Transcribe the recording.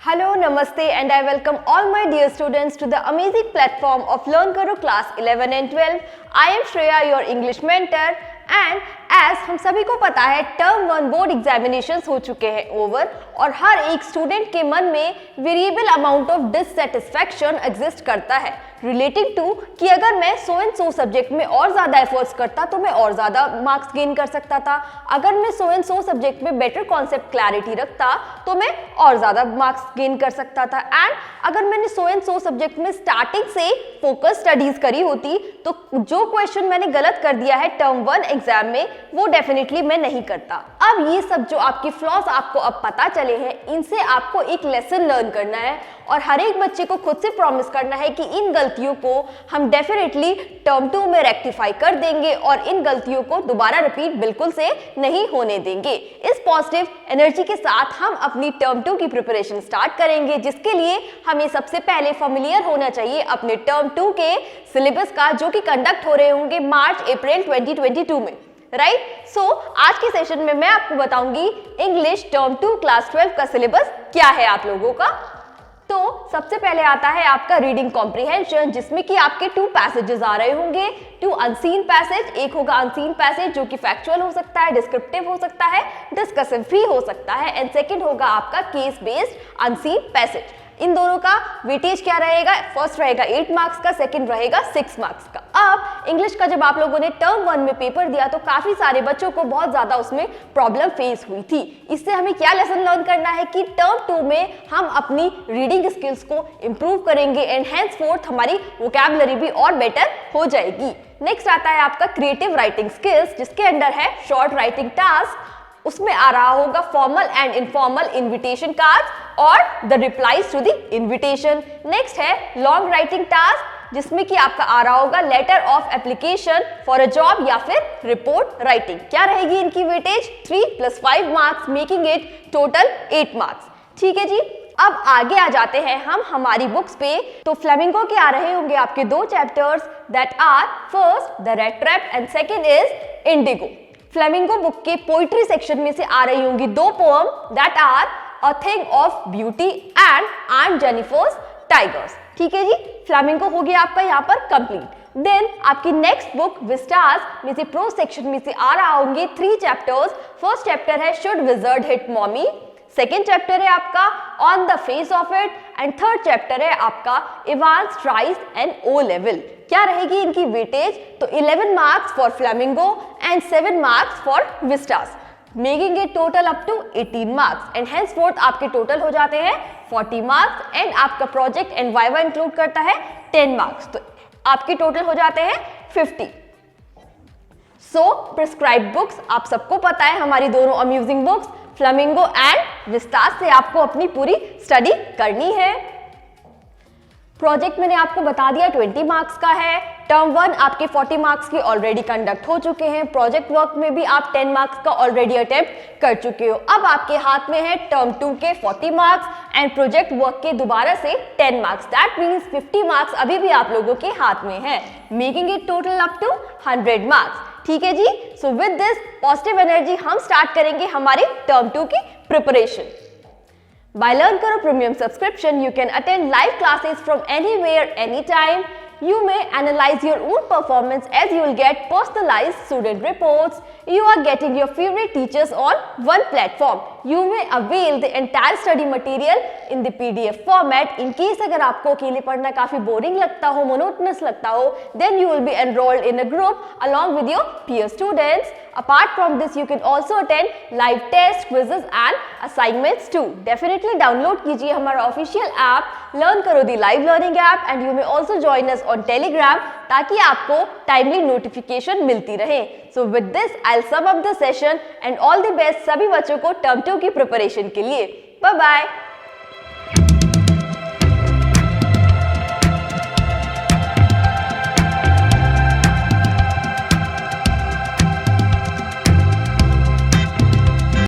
Hello, Namaste, and I welcome all my dear students to the amazing platform of LearnKaro class 11 and 12. I am Shreya, your English mentor, and as हम सभी को पता है term 1 board examinations हो चुके हैं over और हर एक स्टूडेंट के मन में variable amount of dissatisfaction exist करता है रिलेटिंग टू कि अगर मैं सो एंड सो सब्जेक्ट में और ज़्यादा एफर्ट्स करता तो मैं और ज़्यादा मार्क्स गेन कर सकता था, अगर मैं सो एंड सो सब्जेक्ट में बेटर कॉन्सेप्ट क्लैरिटी रखता तो मैं और ज़्यादा मार्क्स गेन कर सकता था एंड अगर मैंने सो एंड सो सब्जेक्ट में स्टार्टिंग से फोकस स्टडीज करी होती तो जो क्वेश्चन मैंने गलत कर दिया है टर्म 1 एग्जाम में वो डेफिनेटली मैं नहीं करता। अब ये सब जो आपकी फ्लॉज आपको अब पता चले हैं इनसे आपको एक लेसन लर्न करना है और हर एक बच्चे को खुद से प्रॉमिस करना है कि इन गलतियों को हम डेफिनेटली टर्म 2 में रेक्टिफाई कर देंगे और इन गलतियों को दोबारा रिपीट बिल्कुल से नहीं होने देंगे। इस पॉजिटिव एनर्जी के साथ हम अपनी टर्म 2 की प्रिपरेशन स्टार्ट करेंगे, जिसके लिए हमें सबसे पहले फेमिलियर होना चाहिए अपने टर्म 2 के सिलेबस का, जो कि कंडक्ट हो रहे होंगे मार्च अप्रैल 2022 में, राइट। सो आज के सेशन में मैं आपको बताऊंगी इंग्लिश टर्म 2 क्लास 12 का सिलेबस क्या है आप लोगों का। तो सबसे पहले आता है आपका रीडिंग कॉम्प्रिहेंशन, जिसमें कि आपके 2 पैसेजेस आ रहे होंगे, 2 अनसीन पैसेज। एक होगा अनसीन पैसेज जो कि फैक्चुअल हो सकता है, डिस्क्रिप्टिव हो सकता है, डिस्कसिव भी हो सकता है एंड सेकंड होगा आपका केस बेस्ड अनसीन पैसेज। इन दोनों का वेटेज क्या रहेगा? फर्स्ट रहेगा 8 मार्क्स का, सेकंड रहेगा 6 मार्क्स का। अब इंग्लिश का जब आप लोगों ने टर्म 1 में पेपर दिया तो काफी सारे बच्चों को बहुत ज्यादा उसमें प्रॉब्लम फेस हुई थी। इससे हमें क्या लेसन लर्न करना है कि टर्म 2 में हम अपनी रीडिंग स्किल्स को इंप्रूव करेंगे एंड हेंसफोर्थ हमारी वोकैबुलरी भी और बेटर हो जाएगी। नेक्स्ट आता है आपका क्रिएटिव राइटिंग स्किल्स, जिसके अंडर है शॉर्ट राइटिंग टास्क, उसमें आ रहा होगा formal and informal invitation cards और the replies to the invitation. Next है लॉन्ग राइटिंग टास्क, जिसमें कि आपका आ रहा होगा letter of application for a job या फिर रिपोर्ट राइटिंग। क्या रहेगी इनकी weightage? 3 + 5 marks, making it total 8 marks. ठीक है जी। अब आगे आ जाते हैं हम हमारी बुक्स पे। तो फ्लेमिंगो के आ रहे होंगे आपके 2 chapters, that are first the Rattrap and second is Indigo. Flamingo book के पोइट्री सेक्शन में से आ रही होंगी 2 poem, that are a thing of beauty and aunt Jennifer's tigers. ठीक है जी, फ्लेमिंगो हो गया आपका यहाँ पर कंप्लीट। देन आपकी नेक्स्ट बुक विस्टार्स में से प्रो सेक्शन में से आ रहा होंगे 3 चैप्टर्स। फर्स्ट चैप्टर है should wizard hit mommy, second chapter है आपका on the face of it and third chapter है आपका Evans tries and O level. क्या रहेगी इनकी वेटेज? तो 11 marks for Flamingo and 7 marks for Vistas, making it total up to 18 marks and henceforth आपके टोटल हो जाते हैं 40 मार्क्स एंड आपका प्रोजेक्ट एंड वाइवा इंक्लूड करता है 10 मार्क्स, तो आपके टोटल हो जाते हैं 50। सो प्रिस्क्राइब बुक्स आप सबको पता है, हमारी दोनों amusing books flamingo and Vistas से आपको अपनी पूरी स्टडी करनी है। प्रोजेक्ट मैंने आपको बता दिया 20 मार्क्स का है। टर्म 1 आपके 40 मार्क्स के ऑलरेडी कंडक्ट हो चुके हैं। प्रोजेक्ट वर्क में भी आप 10 मार्क्स का ऑलरेडी अटेम्प्ट कर चुके हो। अब आपके हाथ में है टर्म 2 के 40 मार्क्स एंड प्रोजेक्ट वर्क के दोबारा से 10 मार्क्स, दैट मीन्स 50 मार्क्स अभी भी आप लोगों के हाथ में है, making it total up to 100 marks. ठीक है जी। So with this positive energy हम स्टार्ट करेंगे हमारी टर्म 2 की प्रिपरेशन। By LearnKaro Premium subscription, you can attend live classes from anywhere, anytime. You may analyze your own performance as you will get personalized student reports. You are getting your favorite teachers on one platform. You may avail the entire study material in the PDF format. In case अगर आपको अकेले पढ़ना काफी boring लगता हो, monotonous लगता हो, then you will be enrolled in a group along with your peer students. Apart from this, you can also attend live tests, quizzes and assignments too. Definitely download कीजिए हमारा official app LearnKaro the live learning app and you may also join us on Telegram ताकि आपको timely notification मिलती रहे। So with this, I'll sum up the session and all the best सभी बच्चों को term 2 की प्रिपरेशन के लिए। Bye bye.